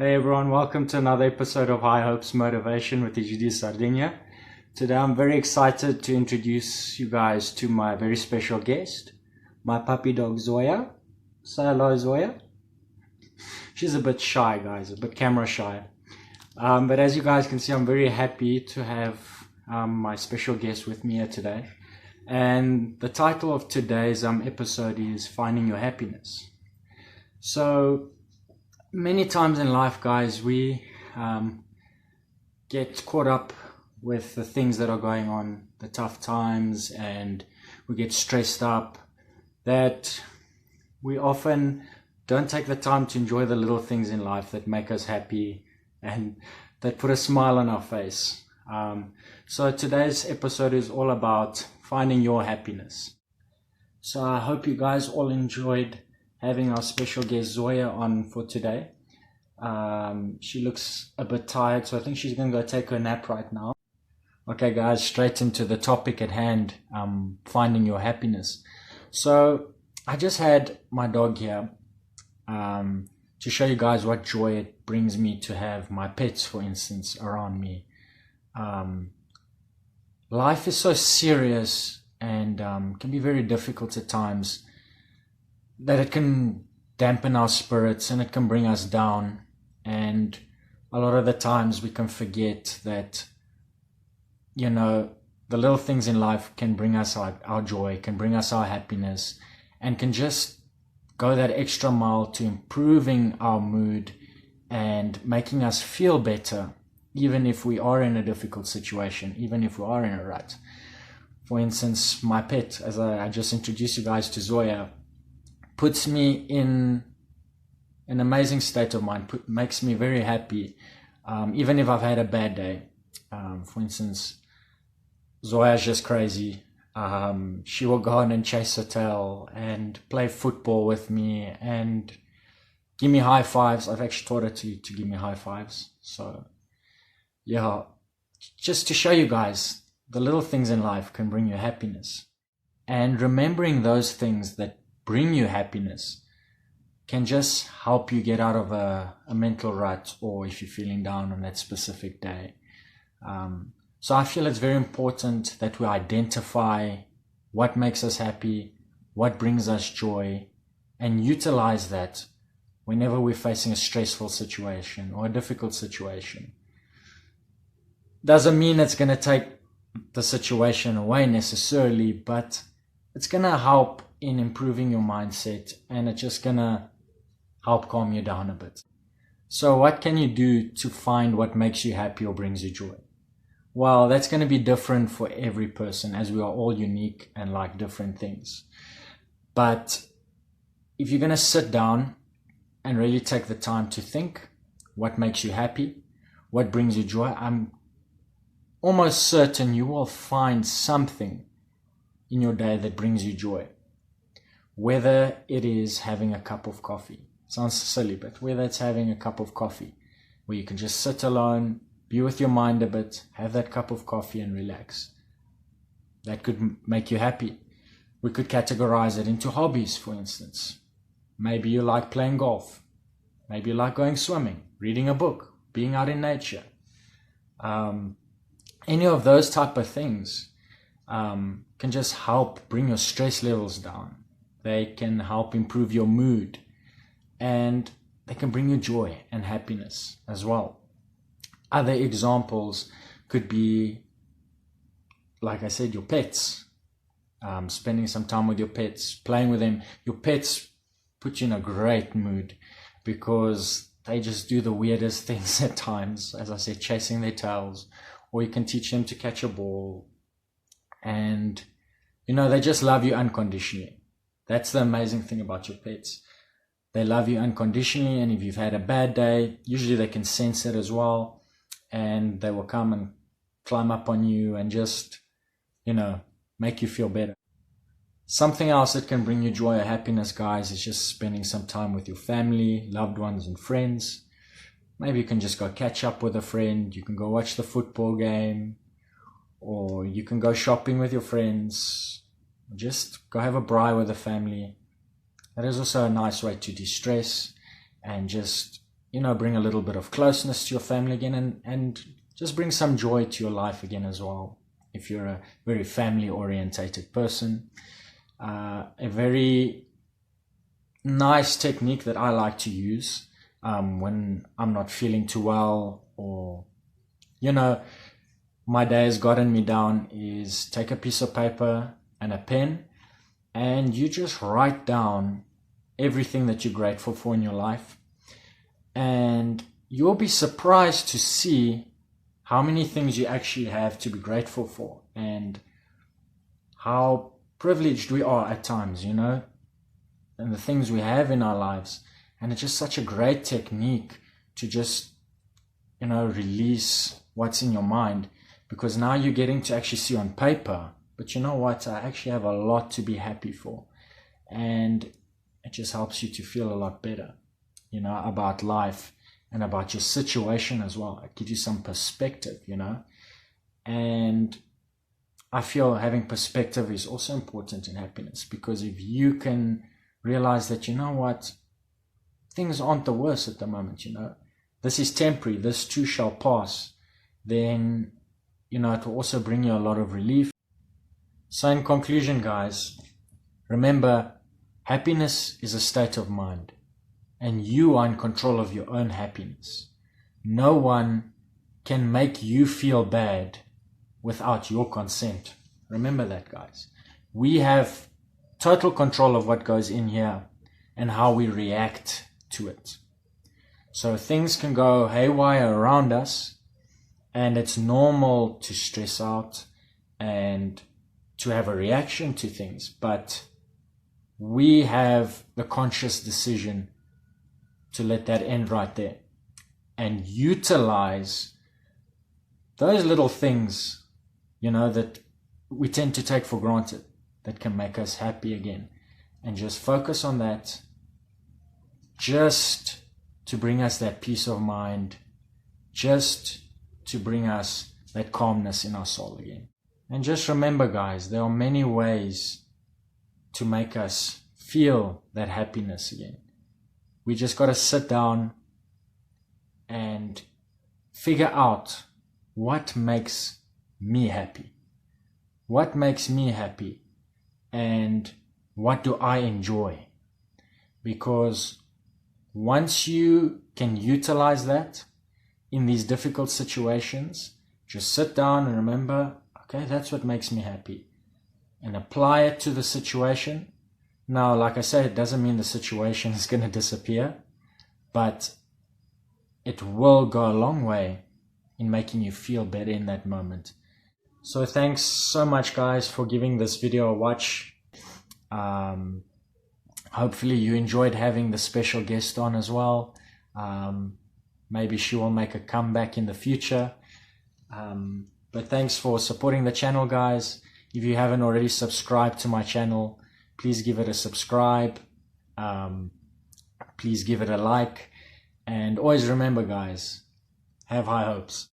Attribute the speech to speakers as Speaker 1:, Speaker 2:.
Speaker 1: Hey everyone, welcome to another episode of High Hopes Motivation with Egidi Sardinia. Today I'm very excited to introduce you guys to my very special guest, my puppy dog Zoya. Say hello, Zoya. She's a bit shy, guys, a bit camera shy. But as you guys can see, I'm very happy to have my special guest with me here today. And the title of today's episode is Finding Your Happiness. So, many times in life, guys, we get caught up with the things that are going on, the tough times, and we get stressed up that we often don't take the time to enjoy the little things in life that make us happy and that put a smile on our face. So today's episode is all about finding your happiness. So I hope you guys all enjoyed having our special guest Zoya on for today. She looks a bit tired, so I think she's going to go take her nap right now. Okay guys, straight into the topic at hand, finding your happiness. So I just had my dog here to show you guys what joy it brings me to have my pets, for instance, around me. Life is so serious and can be very difficult at times that it can dampen our spirits and it can bring us down. And a lot of the times we can forget that, the little things in life can bring us our joy, can bring us our happiness, and can just go that extra mile to improving our mood and making us feel better, even if we are in a difficult situation, even if we are in a rut. For instance, my pet, as I just introduced you guys to Zoya, puts me in an amazing state of mind, makes me very happy, even if I've had a bad day. For instance, Zoya's just crazy. She will go on and chase her tail and play football with me and give me high fives. I've actually taught her to give me high fives. So, yeah, just to show you guys, the little things in life can bring you happiness. And remembering those things that bring you happiness can just help you get out of a mental rut, or if you're feeling down on that specific day. So I feel it's very important that we identify what makes us happy, what brings us joy, and utilize that whenever we're facing a stressful situation or a difficult situation. Doesn't mean it's going to take the situation away necessarily, but it's going to help in improving your mindset, and it's just going to help calm you down a bit. So what can you do to find what makes you happy or brings you joy? Well, that's going to be different for every person, as we are all unique and like different things. But if you're going to sit down and really take the time to think what makes you happy, what brings you joy, I'm almost certain you will find something in your day that brings you joy. Whether it is having a cup of coffee, sounds silly, but whether it's having a cup of coffee where you can just sit alone, be with your mind a bit, have that cup of coffee and relax. That could make you happy. We could categorize it into hobbies, for instance. Maybe you like playing golf. Maybe you like going swimming, reading a book, being out in nature. Any of those type of things can just help bring your stress levels down. They can help improve your mood, and they can bring you joy and happiness as well. Other examples could be, like I said, your pets. Spending some time with your pets, playing with them. Your pets put you in a great mood because they just do the weirdest things at times. As I said, chasing their tails, or you can teach them to catch a ball. And, they just love you unconditionally. That's the amazing thing about your pets. They love you unconditionally, and if you've had a bad day, usually they can sense it as well, and they will come and climb up on you and just, make you feel better. Something else that can bring you joy or happiness, guys, is just spending some time with your family, loved ones, and friends. Maybe you can just go catch up with a friend, you can go watch the football game, or you can go shopping with your friends, just go have a braai with the family. That is also a nice way to de-stress and just bring a little bit of closeness to your family again, and just bring some joy to your life again as well. If you're a very family orientated person, a very nice technique that I like to use when I'm not feeling too well, or my day has gotten me down, is take a piece of paper and a pen, and you just write down everything that you're grateful for in your life. And you'll be surprised to see how many things you actually have to be grateful for, and how privileged we are at times, and the things we have in our lives. And it's just such a great technique to just, release what's in your mind, because now you're getting to actually see on paper, but you know what, I actually have a lot to be happy for. And it just helps you to feel a lot better, about life and about your situation as well. It gives you some perspective, and I feel having perspective is also important in happiness, because if you can realize that, things aren't the worst at the moment, this is temporary, this too shall pass, then, it will also bring you a lot of relief. So in conclusion, guys, remember, happiness is a state of mind, and you are in control of your own happiness. No one can make you feel bad without your consent. Remember that, guys. We have total control of what goes in here and how we react to it. So things can go haywire around us, and it's normal to stress out and to have a reaction to things, but we have the conscious decision to let that end right there and utilize those little things, that we tend to take for granted, that can make us happy again, and just focus on that, just to bring us that peace of mind, just to bring us that calmness in our soul again. And just remember, guys, there are many ways to make us feel that happiness again. We just got to sit down and figure out what makes me happy. What makes me happy, and what do I enjoy? Because once you can utilize that in these difficult situations, just sit down and remember, okay, that's what makes me happy, and apply it to the situation. Now, like I said, it doesn't mean the situation is going to disappear, but it will go a long way in making you feel better in that moment. So thanks so much, guys, for giving this video a watch. Hopefully you enjoyed having the special guest on as well. Maybe she will make a comeback in the future. But thanks for supporting the channel, guys. If you haven't already subscribed to my channel, please give it a subscribe. Please give it a like. And always remember, guys, have high hopes.